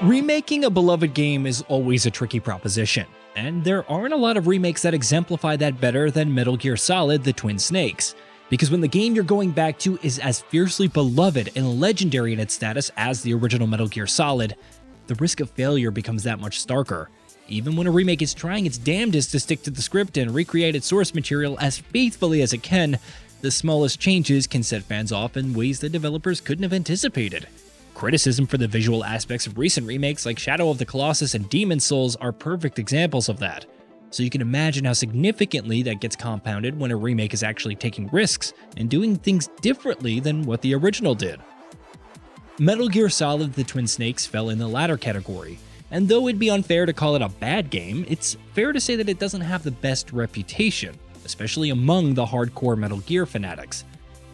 Remaking a beloved game is always a tricky proposition, and there aren't a lot of remakes that exemplify that better than Metal Gear Solid: The Twin Snakes. Because when the game you're going back to is as fiercely beloved and legendary in its status as the original Metal Gear Solid, the risk of failure becomes that much starker. Even when a remake is trying its damnedest to stick to the script and recreate its source material as faithfully as it can, the smallest changes can set fans off in ways that developers couldn't have anticipated. Criticism for the visual aspects of recent remakes like Shadow of the Colossus and Demon's Souls are perfect examples of that. So you can imagine how significantly that gets compounded when a remake is actually taking risks and doing things differently than what the original did. Metal Gear Solid: The Twin Snakes fell in the latter category, and though it'd be unfair to call it a bad game, it's fair to say that it doesn't have the best reputation, especially among the hardcore Metal Gear fanatics.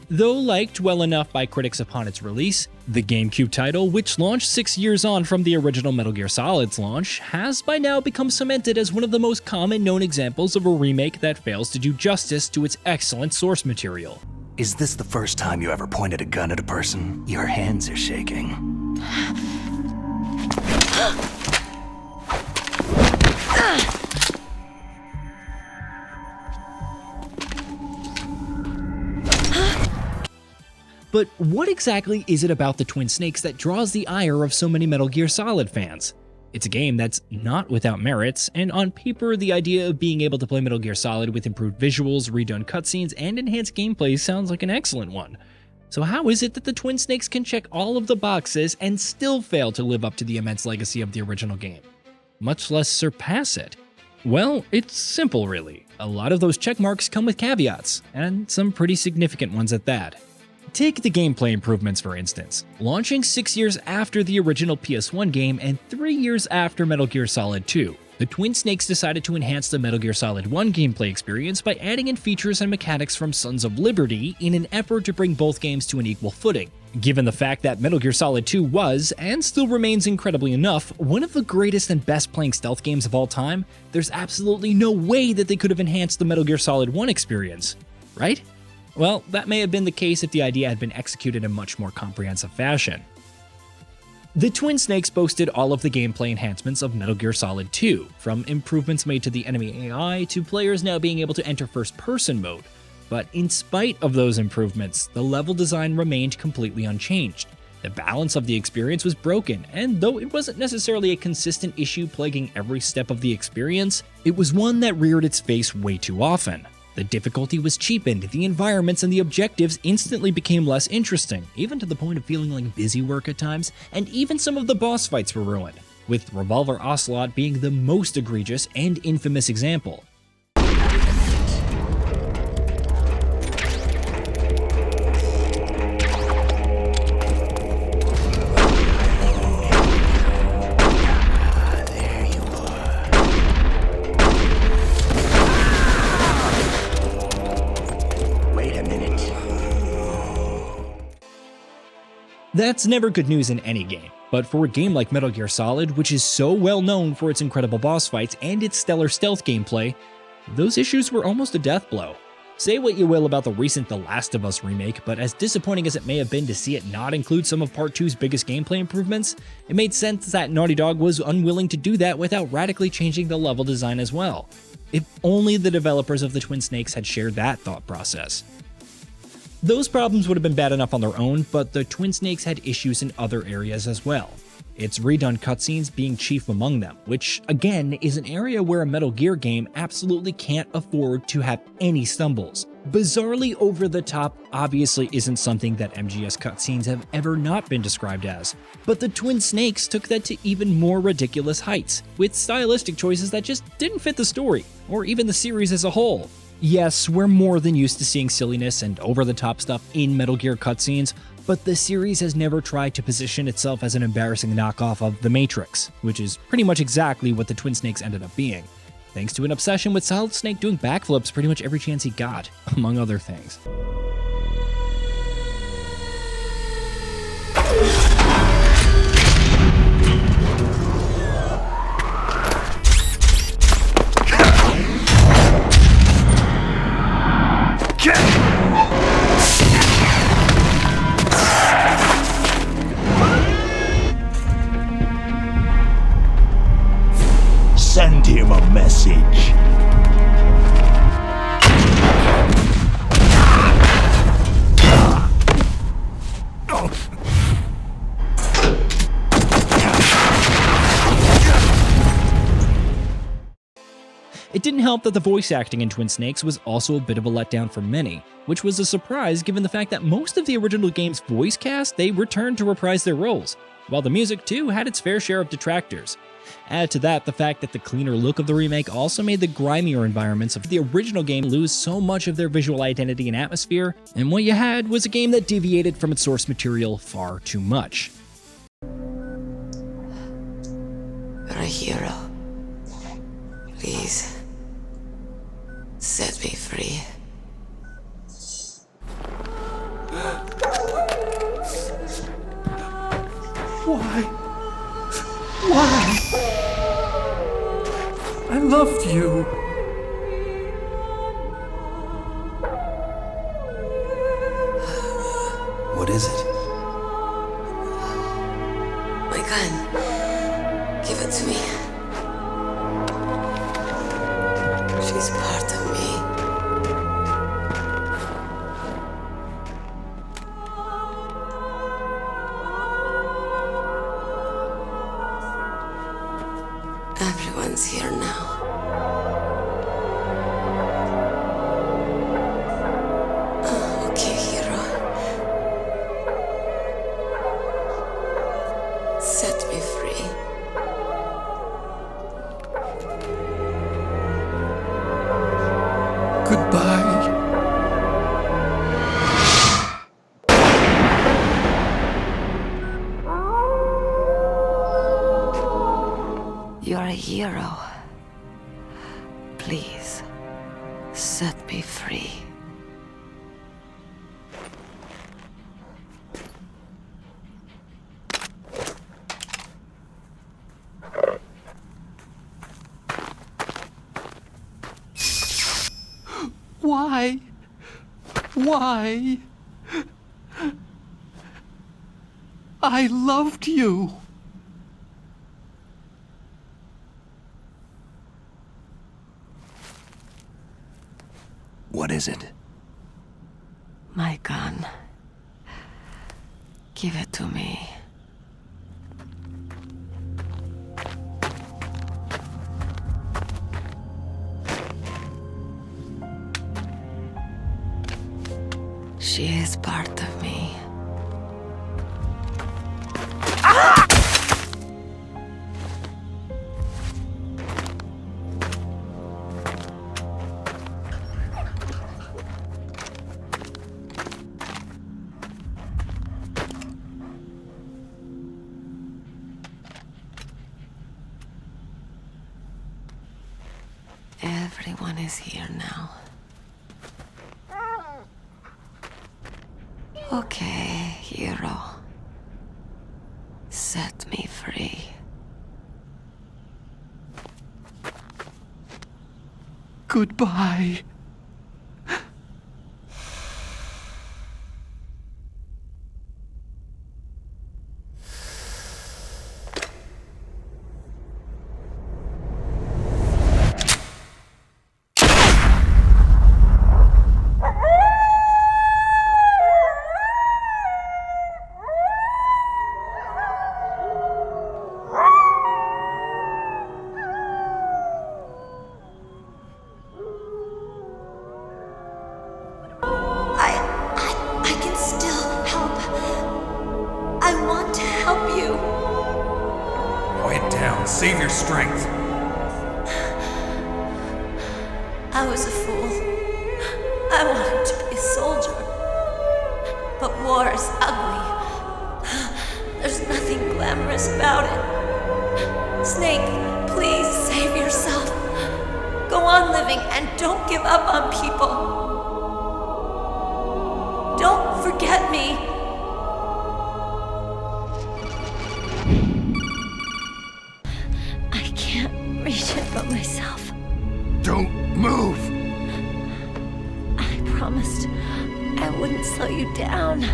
Though liked well enough by critics upon its release, the GameCube title, which launched 6 years on from the original Metal Gear Solid's launch, has by now become cemented as one of the most common known examples of a remake that fails to do justice to its excellent source material. Is this the first time you ever pointed a gun at a person? Your hands are shaking. But what exactly is it about the Twin Snakes that draws the ire of so many Metal Gear Solid fans? It's a game that's not without merits, and on paper, the idea of being able to play Metal Gear Solid with improved visuals, redone cutscenes, and enhanced gameplay sounds like an excellent one. So how is it that the Twin Snakes can check all of the boxes and still fail to live up to the immense legacy of the original game, much less surpass it? Well, it's simple really. A lot of those checkmarks come with caveats, and some pretty significant ones at that. Take the gameplay improvements for instance. Launching 6 years after the original PS1 game and 3 years after Metal Gear Solid 2, the Twin Snakes decided to enhance the Metal Gear Solid 1 gameplay experience by adding in features and mechanics from Sons of Liberty in an effort to bring both games to an equal footing. Given the fact that Metal Gear Solid 2 was, and still remains incredibly enough, one of the greatest and best playing stealth games of all time, there's absolutely no way that they could have enhanced the Metal Gear Solid 1 experience, right? Well, that may have been the case if the idea had been executed in much more comprehensive fashion. The Twin Snakes boasted all of the gameplay enhancements of Metal Gear Solid 2, from improvements made to the enemy AI to players now being able to enter first-person mode. But in spite of those improvements, the level design remained completely unchanged. The balance of the experience was broken, and though it wasn't necessarily a consistent issue plaguing every step of the experience, it was one that reared its face way too often. The difficulty was cheapened, the environments and the objectives instantly became less interesting, even to the point of feeling like busy work at times, and even some of the boss fights were ruined, with Revolver Ocelot being the most egregious and infamous example. That's never good news in any game, but for a game like Metal Gear Solid, which is so well known for its incredible boss fights and its stellar stealth gameplay, those issues were almost a death blow. Say what you will about the recent The Last of Us remake, but as disappointing as it may have been to see it not include some of Part 2's biggest gameplay improvements, it made sense that Naughty Dog was unwilling to do that without radically changing the level design as well. If only the developers of the Twin Snakes had shared that thought process. Those problems would have been bad enough on their own, but the Twin Snakes had issues in other areas as well. Its redone cutscenes being chief among them, which, again, is an area where a Metal Gear game absolutely can't afford to have any stumbles. Bizarrely over the top obviously isn't something that MGS cutscenes have ever not been described as, but the Twin Snakes took that to even more ridiculous heights, with stylistic choices that just didn't fit the story, or even the series as a whole. Yes, we're more than used to seeing silliness and over-the-top stuff in Metal Gear cutscenes, but the series has never tried to position itself as an embarrassing knockoff of The Matrix, which is pretty much exactly what the Twin Snakes ended up being, thanks to an obsession with Solid Snake doing backflips pretty much every chance he got, among other things. It didn't help that the voice acting in Twin Snakes was also a bit of a letdown for many, which was a surprise given the fact that most of the original game's voice cast they returned to reprise their roles, while the music too had its fair share of detractors. Add to that the fact that the cleaner look of the remake also made the grimier environments of the original game lose so much of their visual identity and atmosphere, and what you had was a game that deviated from its source material far too much. You're a hero. Please, set me free. Why? Why? I loved you. What is it? My gun. Give it to me. She's part of me. Everyone's here now. Okay, hero. Set me free. Goodbye. You're a hero. Please, set me free. Why? Why? I loved you. What is it? My gun. Give it to me. She is part of me. Everyone is here now. Okay, hero. Set me free. Goodbye. I can still help. I want to help you. Quiet down. Save your strength. I was a fool. I wanted to be a soldier. But war is ugly. There's nothing glamorous about it. Snake, please save yourself. Go on living and don't give up on people. Don't forget me. I can't reach it by myself. Don't move. I promised I wouldn't slow you down.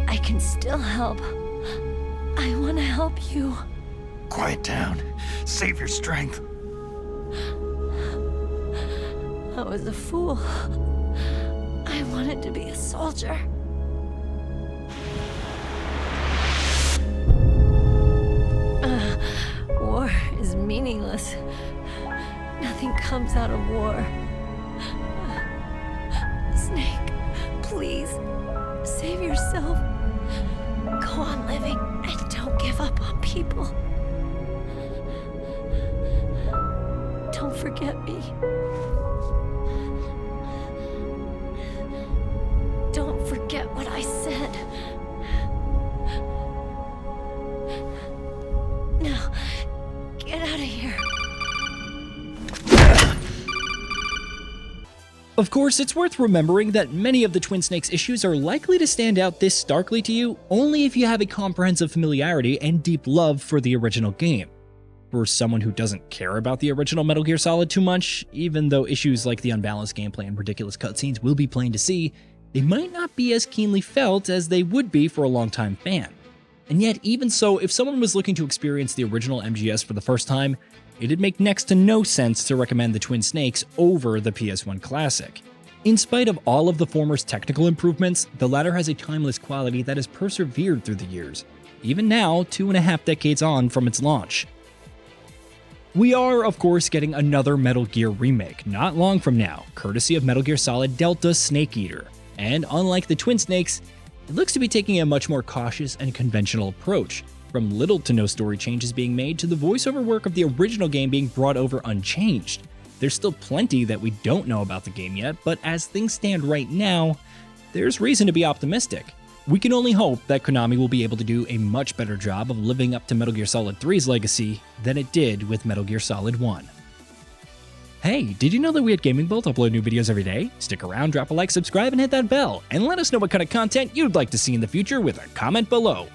I can still help. I want to help you. Quiet down. Save your strength. I was a fool. I wanted to be a soldier. War is meaningless Nothing comes out of war. Snake, please, save yourself. Go on living and don't give up on people. Don't forget me. Don't forget what I said. Now, get out of here. Of course, it's worth remembering that many of the Twin Snakes issues are likely to stand out this starkly to you only if you have a comprehensive familiarity and deep love for the original game. For someone who doesn't care about the original Metal Gear Solid too much, even though issues like the unbalanced gameplay and ridiculous cutscenes will be plain to see, they might not be as keenly felt as they would be for a longtime fan. And yet, even so, if someone was looking to experience the original MGS for the first time, it'd make next to no sense to recommend the Twin Snakes over the PS1 classic. In spite of all of the former's technical improvements, the latter has a timeless quality that has persevered through the years, even now 2.5 decades on from its launch. We are, of course, getting another Metal Gear remake not long from now, courtesy of Metal Gear Solid Delta Snake Eater, and unlike the Twin Snakes, it looks to be taking a much more cautious and conventional approach, from little to no story changes being made to the voiceover work of the original game being brought over unchanged. There's still plenty that we don't know about the game yet, but as things stand right now, there's reason to be optimistic. We can only hope that Konami will be able to do a much better job of living up to Metal Gear Solid 3's legacy than it did with Metal Gear Solid 1. Hey, did you know that we at GamingBolt upload new videos every day? Stick around, drop a like, subscribe, and hit that bell, and let us know what kind of content you'd like to see in the future with a comment below.